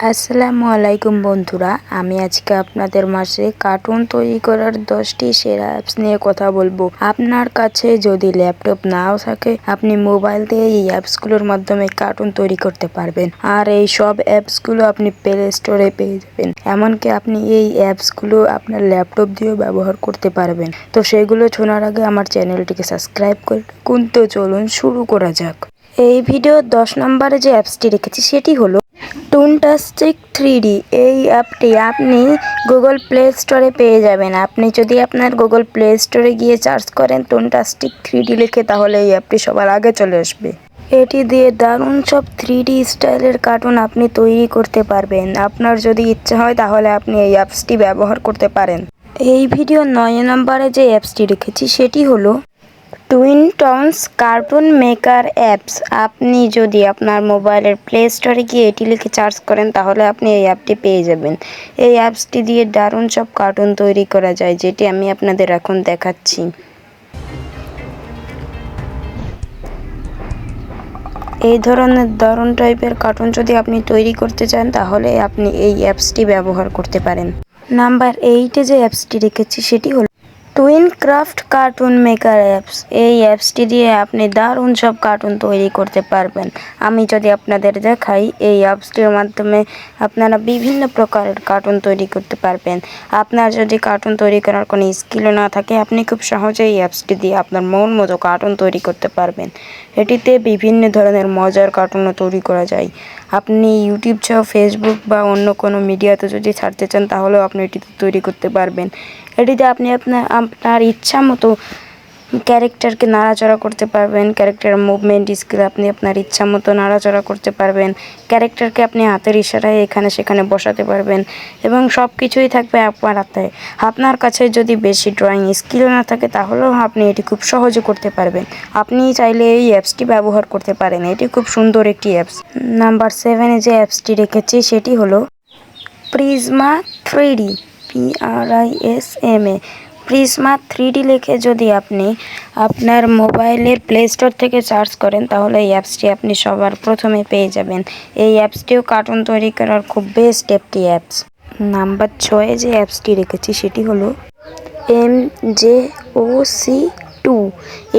আসসালামু আলাইকুম বন্ধুরা, আমি আজকে আপনাদের মাঝে কার্টুন তৈরি করার 10টি সেরা অ্যাপস নিয়ে কথা বলবো। আপনার কাছে যদি ল্যাপটপ নাও থাকে, আপনি মোবাইল দিয়ে এই অ্যাপসগুলোর মাধ্যমে কার্টুন তৈরি করতে পারবেন। আর এই সব অ্যাপসগুলো আপনি প্লে স্টোরে পেয়ে যাবেন। এমনকি আপনি এই অ্যাপসগুলো আপনার ল্যাপটপ দিয়েও ব্যবহার করতে পারবেন। তো সেগুলো শোনার আগে আমার চ্যানেলটিকে সাবস্ক্রাইব করে রাখুন। তো চলুন শুরু করা যাক। এই ভিডিওর 10 নম্বরে যে অ্যাপসটি রেখেছি সেটি হলো টুনটাস্টিক 3D। এই অ্যাপটি আপনি গুগল প্লে স্টোরে পেয়ে যাবেন। আপনি যদি আপনার গুগল প্লে স্টোরে গিয়ে সার্চ করেন টুনটাস্টিক 3D লিখে, তাহলে এই অ্যাপটি সবার আগে চলে আসবে। এটি দিয়ে দারুণ সব 3D স্টাইলের কার্টুন আপনি তৈরি করতে পারবেন। আপনার যদি ইচ্ছা হয় তাহলে আপনি এই অ্যাপসটি ব্যবহার করতে পারেন। এই ভিডিও 9 নম্বরে যে অ্যাপসটি রেখেছি সেটি হলো টুইনটন্স কার্টুন মেকার অ্যাপস। আপনি যদি আপনার মোবাইলের প্লে স্টোরে গিয়ে এটি লিখে সার্চ করেন তাহলে আপনি এই অ্যাপটি পেয়ে যাবেন। এই অ্যাপসটি দিয়ে দারুণ সব কার্টুন তৈরি করা যায়, যেটি আমি আপনাদের এখন দেখাচ্ছি। এই ধরনের দারুণ টাইপের কার্টুন যদি আপনি তৈরি করতে চান তাহলে আপনি এই অ্যাপসটি ব্যবহার করতে পারেন। নাম্বার 8-এ যে অ্যাপসটি রেখেছি সেটি হলো টুইনক্রাফট কার্টুন মেকার অ্যাপস। এই অ্যাপসটি দিয়ে আপনি দারুণ সব কার্টুন তৈরি করতে পারবেন। আমি যদি আপনাদের দেখাই, এই অ্যাপসটির মাধ্যমে আপনারা বিভিন্ন প্রকারের কার্টুন তৈরি করতে পারবেন। আপনার যদি কার্টুন তৈরি করার কোনো স্কিলও না থাকে, আপনি খুব সহজেই এই অ্যাপসটি দিয়ে আপনার মন মতো কার্টুন তৈরি করতে পারবেন। এটিতে বিভিন্ন ধরনের মজার কার্টুনও তৈরি করা যায়। আপনি ইউটিউব ছাড়াও ফেসবুক বা অন্য কোনো মিডিয়াতে যদি ছাড়তে চান তাহলেও আপনি এটিতে তৈরি করতে পারবেন। এটিতে আপনি আপনার ইচ্ছা মতো ক্যারেক্টারকে নাড়াচাড়া করতে পারবেন। ক্যারেক্টারের মুভমেন্ট স্কিল আপনি আপনার ইচ্ছা মতো নাড়াচাড়া করতে পারবেন। ক্যারেক্টারকে আপনি হাতের ইশারায় এখানে সেখানে বসাতে পারবেন এবং সব কিছুই থাকবে আপনার হাতে। আপনার কাছে যদি বেশি ড্রয়িং স্কিল না থাকে তাহলেও আপনি এটি খুব সহজে করতে পারবেন। আপনি চাইলে এই অ্যাপসটি ব্যবহার করতে পারেন। এটি খুব সুন্দর একটি অ্যাপস। নাম্বার 7-এ যে অ্যাপসটি রেখেছি সেটি হলো Prisma 3D। PRISMA। Prisma 3D লিখে যদি আপনি আপনার মোবাইলের প্লে স্টোর থেকে সার্চ করেন তাহলে এই অ্যাপসটি আপনি সবার প্রথমে পেয়ে যাবেন। এই অ্যাপসটিও কার্টুন তৈরি করার খুব বেস্ট একটি অ্যাপস। নাম্বার 6-এ যে অ্যাপসটি রেখেছি সেটি হলো MJOC2।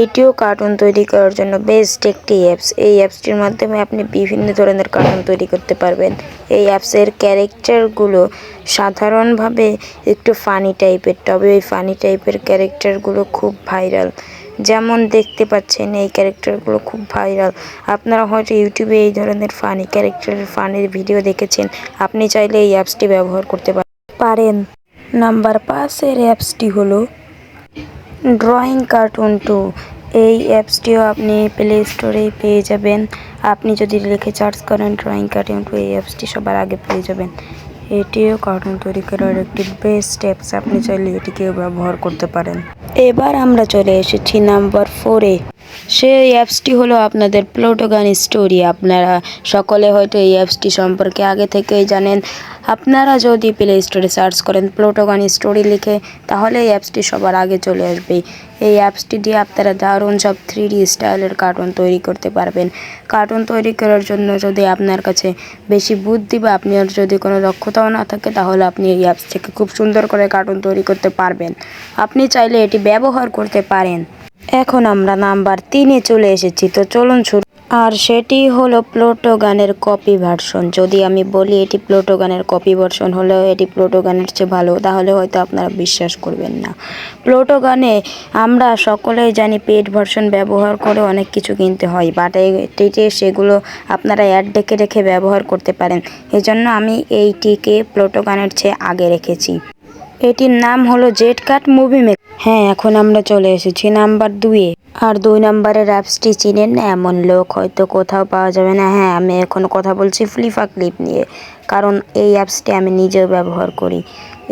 এটিও কার্টুন তৈরি করার জন্য বেস্ট একটি অ্যাপস। এই অ্যাপসটির মাধ্যমে আপনি বিভিন্ন ধরনের কার্টুন তৈরি করতে পারবেন। এই অ্যাপসের ক্যারেক্টারগুলো সাধারণভাবে একটু ফানি টাইপের, তবে ওই ফানি টাইপের ক্যারেক্টারগুলো খুব ভাইরাল। যেমন দেখতে পাচ্ছেন এই ক্যারেক্টারগুলো খুব ভাইরাল। আপনারা হয়তো ইউটিউবে এই ধরনের ফানি ক্যারেক্টারের ফানির ভিডিও দেখেছেন। আপনি চাইলে এই অ্যাপসটি ব্যবহার করতে পারেন। নাম্বার 5-এর অ্যাপসটি হলো ড্রয়িং কার্টুন 2। এই অ্যাপসটিও আপনি প্লে স্টোরে পেয়ে যাবেন। আপনি যদি লিখে সার্চ করেন ড্রয়িং কার্টুন 2, এই অ্যাপসটি সবার আগে পেয়ে যাবেন। এটিও কার্টুন তৈরি করার একটি বেস্ট অ্যাপস। আপনি চাইলে এটিকেও ব্যবহার করতে পারেন। এবার আমরা চলে এসেছি নাম্বার 4-এ। সেই অ্যাপসটি হলো আপনাদের প্লুটোগান স্টোরি। আপনারা সকলে হয়তো এই অ্যাপসটি সম্পর্কে আগে থেকেই জানেন। আপনারা যদি প্লে স্টোরে সার্চ করেন প্লুটোগান স্টোরি লিখে তাহলে এই অ্যাপসটি সবার আগে চলে আসবে। এই অ্যাপসটি দিয়ে আপনারা দারুণ সব 3D স্টাইলের কার্টুন তৈরি করতে পারবেন। কার্টুন তৈরি করার জন্য যদি আপনার কাছে বেশি বুদ্ধি বা আপনার যদি কোনো দক্ষতাও না থাকে তাহলে আপনি এই অ্যাপস থেকে খুব সুন্দর করে কার্টুন তৈরি করতে পারবেন। আপনি চাইলে এটি ব্যবহার করতে পারেন। এখন আমরা নাম্বার 3-এ চলে এসেছি, তো চলুন শুরু। আর সেটি হলো প্লুটোগানের কপি ভার্সন। যদি আমি বলি এটি প্লুটোগানের কপি ভার্সন হলেও এটি প্লুটোগানের চেয়ে ভালো, তাহলে হয়তো আপনারা বিশ্বাস করবেন না। প্লুটোগানে আমরা সকলেই জানি পেড ভার্সন ব্যবহার করে অনেক কিছু কিনতে হয়, বাট এটিতে সেগুলো আপনারা অ্যাড ডেকে রেখে ব্যবহার করতে পারেন। এজন্য আমি এইটিকে প্লুটোগানের চেয়ে আগে রেখেছি। এটির নাম হলো জেটকাট মুভি মেকার। হ্যাঁ, এখন আমরা চলে এসেছি নাম্বার 2-এ। আর 2 নম্বরের অ্যাপসটি চিনেন না এমন লোক হয়তো কোথাও পাওয়া যাবে না। হ্যাঁ, আমি এখন কথা বলছি ফ্লিপা ক্লিপ নিয়ে, কারণ এই অ্যাপসটি আমি নিজেও ব্যবহার করি।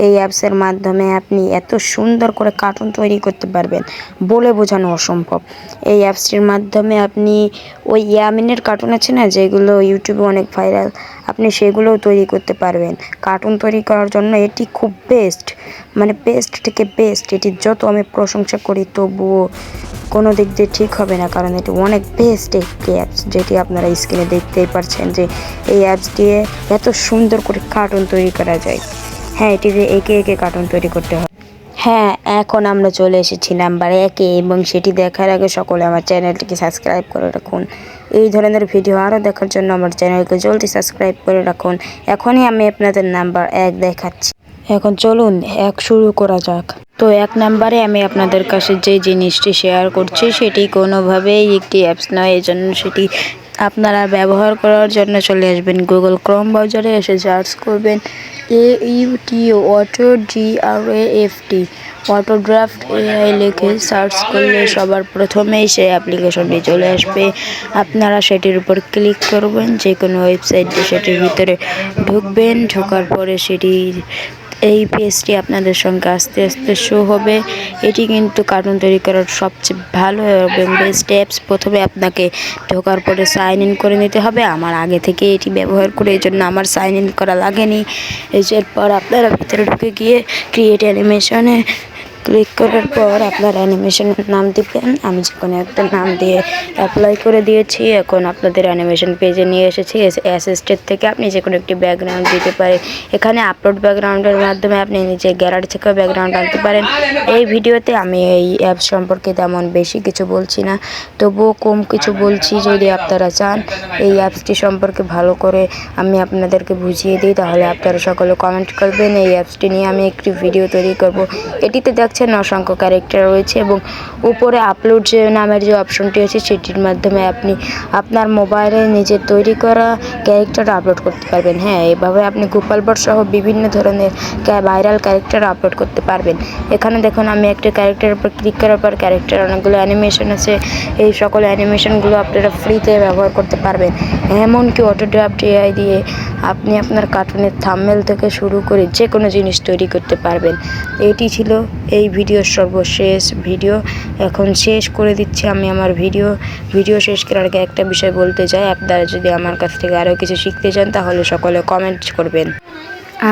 এই অ্যাপসের মাধ্যমে আপনি এত সুন্দর করে কার্টুন তৈরি করতে পারবেন, বলে বোঝানো অসম্ভব। এই অ্যাপসটির মাধ্যমে আপনি ওই ইয়ামিনের কার্টুন আছে না, যেগুলো ইউটিউবে অনেক ভাইরাল, আপনি সেগুলোও তৈরি করতে পারবেন। কার্টুন তৈরি করার জন্য এটি খুব বেস্ট, মানে বেস্ট থেকে বেস্ট। এটির যত আমি প্রশংসা করি তবুও কোনো দিক দিয়ে ঠিক হবে না, কারণ এটি অনেক বেস্ট একটি অ্যাপস, যেটি আপনারা স্ক্রিনে দেখতেই পাচ্ছেন যে এই অ্যাপস দিয়ে এত সুন্দর করে কার্টুন তৈরি করা যায়। হ্যাঁ, এটি দিয়ে একে একে কার্টুন তৈরি করতে হয়। হ্যাঁ, এখন আমরা চলে এসেছি নাম্বার 1-এ, এবং সেটি দেখার আগে সকলে আমার চ্যানেলটিকে সাবস্ক্রাইব করে রাখুন। এই ধরনের ভিডিও আরও দেখার জন্য আমার চ্যানেলকে জলদি সাবস্ক্রাইব করে রাখুন। এখনই আমি আপনাদের নাম্বার 1 দেখাচ্ছি। এখন চলুন শুরু করা যাক। তো 1 নাম্বারে আমি আপনাদের কাছে যে জিনিসটি শেয়ার করছি সেটি কোনোভাবেই একটি অ্যাপস নয়, এজন্য সেটি আপনারা ব্যবহার করার জন্য চলে আসবেন গুগল ক্রোম ব্রাউজারে, এসে সার্চ করবেন AUTODRAFT অটোড্রাফট AI লিখে সার্চ করলে সবার প্রথমেই সেই অ্যাপ্লিকেশনটি চলে আসবে। আপনারা সেটির উপর ক্লিক করবেন, যে কোনো ওয়েবসাইট দিয়ে সেটির ভিতরে ঢুকবেন। ঢোকার পরে এই পেজটি আপনাদের সঙ্গে আস্তে আস্তে শো হবে। এটি কিন্তু কার্টুন তৈরি করার সবচেয়ে ভালো এবং বেস্ট অ্যাপস। প্রথমে আপনাকে ঢোকার পরে সাইন ইন করে নিতে হবে। আমার আগে থেকে এটি ব্যবহার করে এই জন্য আমার সাইন ইন করা লাগেনি। এরপর আপনারা ভিতরে ঢুকে গিয়ে ক্রিয়েট অ্যানিমেশনে ক্লিক করার পর আপনার অ্যানিমেশনের নাম দিবেন। আমি যে কোনো একটা নাম দিয়ে অ্যাপ্লাই করে দিয়েছি। এখন আপনাদের অ্যানিমেশন পেজে নিয়ে এসেছি। অ্যাসিস্টেন্ট থেকে আপনি যে কোনো একটি ব্যাকগ্রাউন্ড দিতে পারেন। এখানে আপলোড ব্যাকগ্রাউন্ডের মাধ্যমে আপনি নিজে গ্যালারি থেকেও ব্যাকগ্রাউন্ড আনতে পারেন। এই ভিডিওতে আমি এই অ্যাপ সম্পর্কে তেমন বেশি কিছু বলছি না, তবুও কম কিছু বলছি। যদি আপনারা চান এই অ্যাপসটি সম্পর্কে ভালো করে আমি আপনাদেরকে বুঝিয়ে দিই, তাহলে আপনারা সকলে কমেন্ট করবেন। এই অ্যাপসটি নিয়ে আমি একটি ভিডিও তৈরি করব। এটিতে দেখছেন অসংখ্য ক্যারেক্টার রয়েছে, এবং উপরে আপলোড যে নামের যে অপশনটি আছে সেটির মাধ্যমে আপনি আপনার মোবাইলে নিজের তৈরি করা ক্যারেক্টার আপলোড করতে পারবেন। হ্যাঁ, এভাবে আপনি গোপাল ভাঁড় সহ বিভিন্ন ধরনের ভাইরাল ক্যারেক্টার আপলোড করতে পারবেন। এখানে দেখুন আমি একটা ক্যারেক্টারের উপর ক্লিক করার পর ক্যারেক্টার অনেকগুলো অ্যানিমেশন আছে। এই সকল অ্যানিমেশনগুলো আপনারা ফ্রিতে ব্যবহার করতে পারবেন। এমনকি অটোড্রাফট AI দিয়ে আপনি আপনার কার্টুনের থাম্বনেল থেকে শুরু করে যে কোনো জিনিস তৈরি করতে পারবেন। এটি ছিল এই ভিডিওর সর্বশেষ ভিডিও। এখন শেষ করে দিচ্ছি আমি আমার ভিডিও শেষ করার আগে একটা বিষয় বলতে চাই। আপনারা যদি আমার কাছ থেকে আরও কিছু শিখতে চান তাহলে সকলে কমেন্ট করবেন।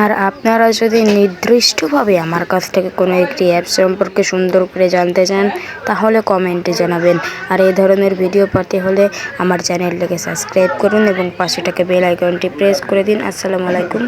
আর আপনারা যদি নির্দিষ্টভাবে আমার কাছ থেকে কোনো একটি অ্যাপ সম্পর্কে সুন্দর করে জানতে চান তাহলে কমেন্টে জানাবেন। আর এই ধরনের ভিডিও পেতে হলে আমার চ্যানেলটাকে সাবস্ক্রাইব করুন এবং পাশেটাকে বেল আইকনটি প্রেস করে দিন। আসসালামু আলাইকুম।